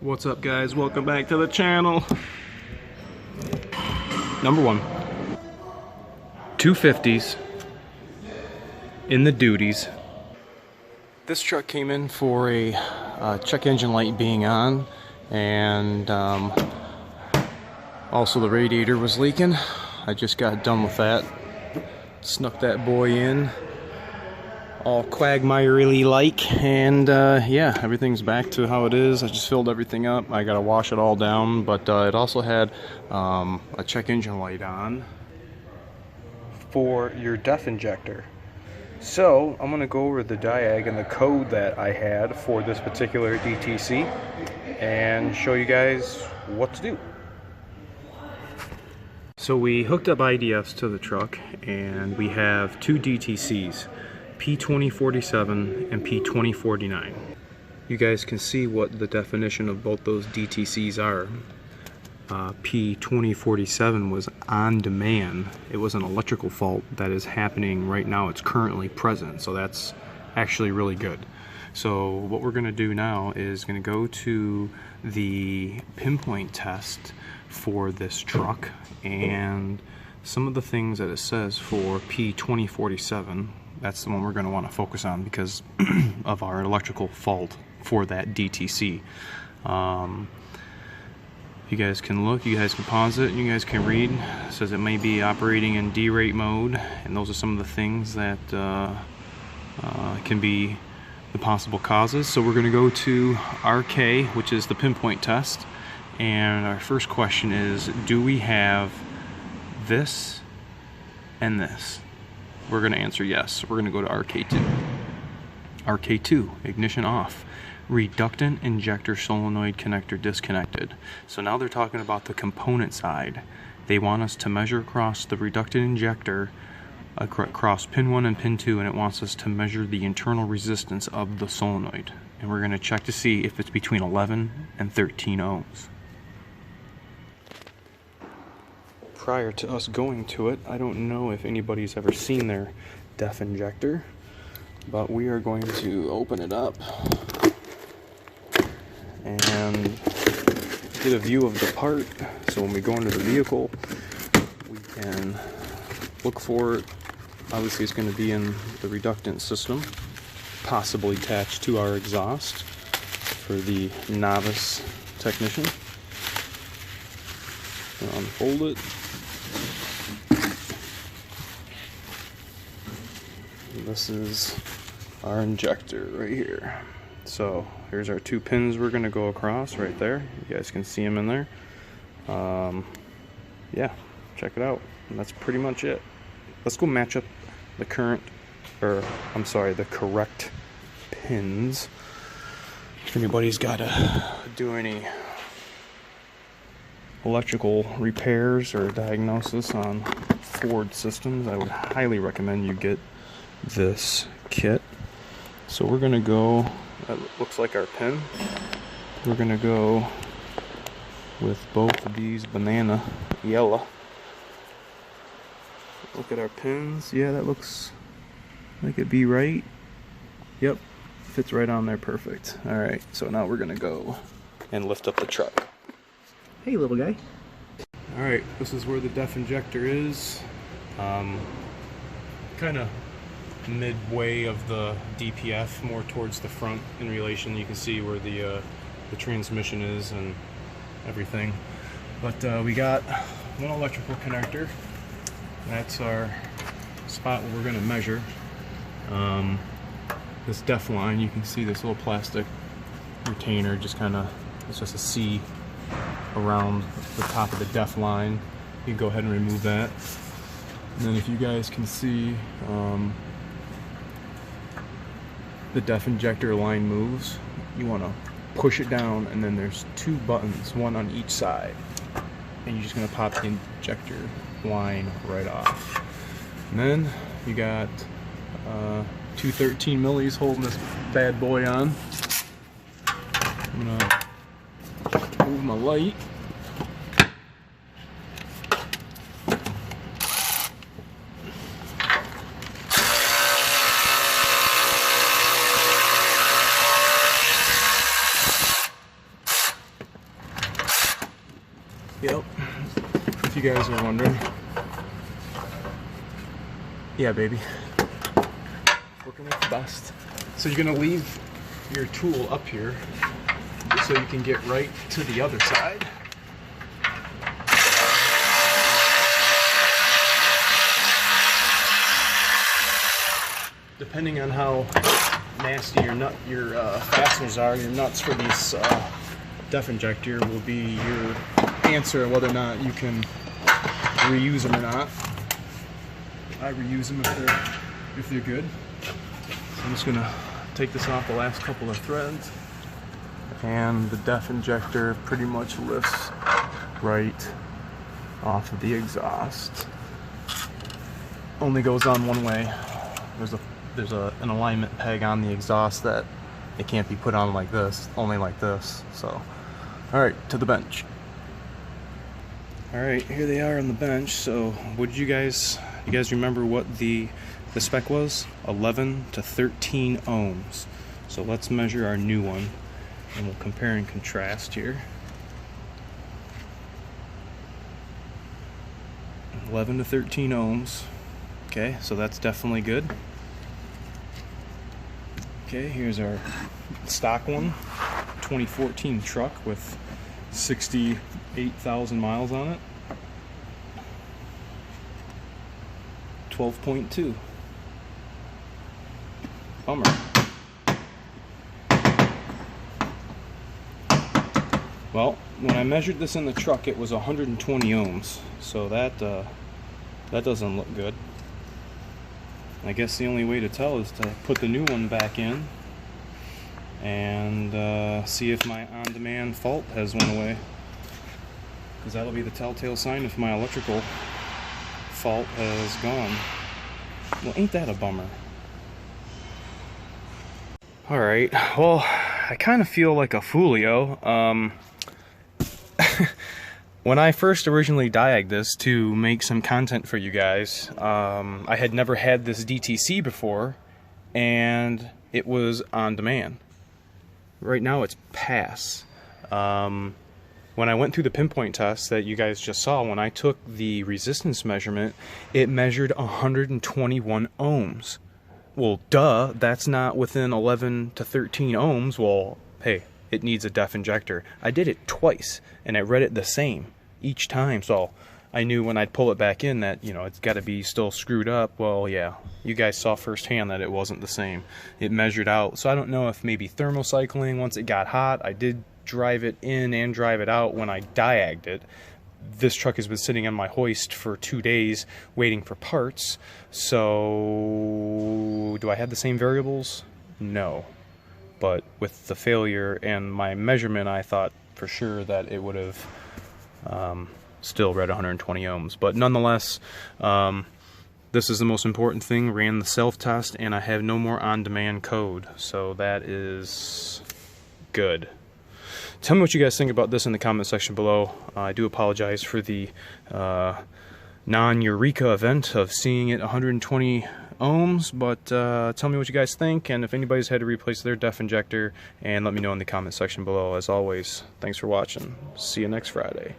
What's up, guys? Welcome back to the channel. Number one, 250s in the duties. This truck came in for a check engine light being on, and also the radiator was leaking. I just got done with that. Snuck that boy in, all quagmirely like, and yeah, everything's back to how it is. I just filled everything up. I gotta wash it all down, but it also had a check engine light on for your DEF injector. So I'm gonna go over the diag and the code that I had for this particular DTC and show you guys what to do. So we hooked up IDFs to the truck, and we have two DTCs, P2047 and P2049. You guys can see what the definition of both those DTCs are. P2047 was on demand. It was an electrical fault that is happening right now. It's currently present, so that's actually really good. So what we're going to do now is going to go to the pinpoint test for this truck, and some of the things that it says for P2047, that's the one we're going to want to focus on because of our electrical fault for that DTC. You guys can look, you guys can pause it, you guys can read. It says it may be operating in derate mode, and those are some of the things that can be the possible causes. So we're going to go to RK, which is the pinpoint test, and our first question is, do we have this and this? We're going to answer yes. We're going to go to RK2. RK2, ignition off. Reductant injector solenoid connector disconnected. So now they're talking about the component side. They want us to measure across the reductant injector across pin 1 and pin 2, and it wants us to measure the internal resistance of the solenoid. And we're going to check to see if it's between 11 and 13 ohms. Prior to us going to it, I don't know if anybody's ever seen their DEF injector, but we are going to open it up and get a view of the part, so when we go into the vehicle we can look for it. Obviously it's going to be in the reductant system, possibly attached to our exhaust for the novice technician. I'll unfold it. This is our injector right here. So here's our two pins we're going to go across right there. You guys can see them in there. Yeah, check it out. And that's pretty much it. Let's go match up the the correct pins. If anybody's got to do any electrical repairs or diagnosis on Ford systems, I would highly recommend you get this kit. So we're going to go, that looks like our pin. We're going to go with both of these banana yellow. Look at our pins. Yeah, that looks like it'd be right. Yep, fits right on there, perfect. Alright, so now we're going to go and lift up the truck. Hey, little guy. Alright, this is where the DEF injector is. Kind of midway of the DPF, more towards the front in relation. You can see where the transmission is and everything. But we got one electrical connector. That's our spot where we're going to measure. This DEF line, you can see this little plastic retainer, just kind of, it's just a C around the top of the DEF line. You can go ahead and remove that. And then if you guys can see, the DEF injector line moves. You want to push it down, and then there's two buttons, one on each side, and you're just going to pop the injector line right off. And then you got two 13 millis holding this bad boy on. I'm going to move my light. you guys are wondering. Yeah, baby. Working with the best. So you're gonna leave your tool up here so you can get right to the other side. Depending on how nasty your fasteners are, your nuts for these def injector will be your answer whether or not you can reuse them or not. I reuse them if they're good. So I'm just gonna take this off the last couple of threads, and the def injector pretty much lifts right off of the exhaust. Only goes on one way. There's an alignment peg on the exhaust that it can't be put on like this, only like this. So, all right, to the bench. All right, here they are on the bench. So, what did you guys remember what the spec was? 11 to 13 ohms. So let's measure our new one, and we'll compare and contrast here. 11 to 13 ohms. Okay, so that's definitely good. Okay, here's our stock one, 2014 truck with 68,000 miles on it. 12.2. Bummer. Well, when I measured this in the truck, it was 120 ohms, so that doesn't look good. I guess the only way to tell is to put the new one back in and see if my on-demand fault has went away, because that'll be the telltale sign if my electrical fault has gone. Well, ain't that a bummer? Alright, well, I kind of feel like a foolio. When I first originally diagged this to make some content for you guys, I had never had this DTC before, and it was on demand. Right now it's pass. When I went through the pinpoint test that you guys just saw, when I took the resistance measurement, it measured 121 ohms. Well, duh, that's not within 11 to 13 ohms. Well, hey, it needs a def injector. I did it twice, and it read it the same each time, so I knew when I'd pull it back in that, you know, it's got to be still screwed up. Well, yeah, you guys saw firsthand that it wasn't the same. It measured out, so I don't know if maybe thermocycling, once it got hot, I did drive it in and drive it out when I diagged it. This truck has been sitting on my hoist for 2 days waiting for parts, so do I have the same variables? No. But with the failure and my measurement, I thought for sure that it would have still read 120 ohms. But nonetheless, this is the most important thing. Ran the self-test, and I have no more on-demand code, so that is good. Tell me what you guys think about this in the comment section below. I do apologize for the non-Eureka event of seeing it 120 ohms, but tell me what you guys think, and if anybody's had to replace their def injector, and let me know in the comment section below. As always, thanks for watching. See you next Friday.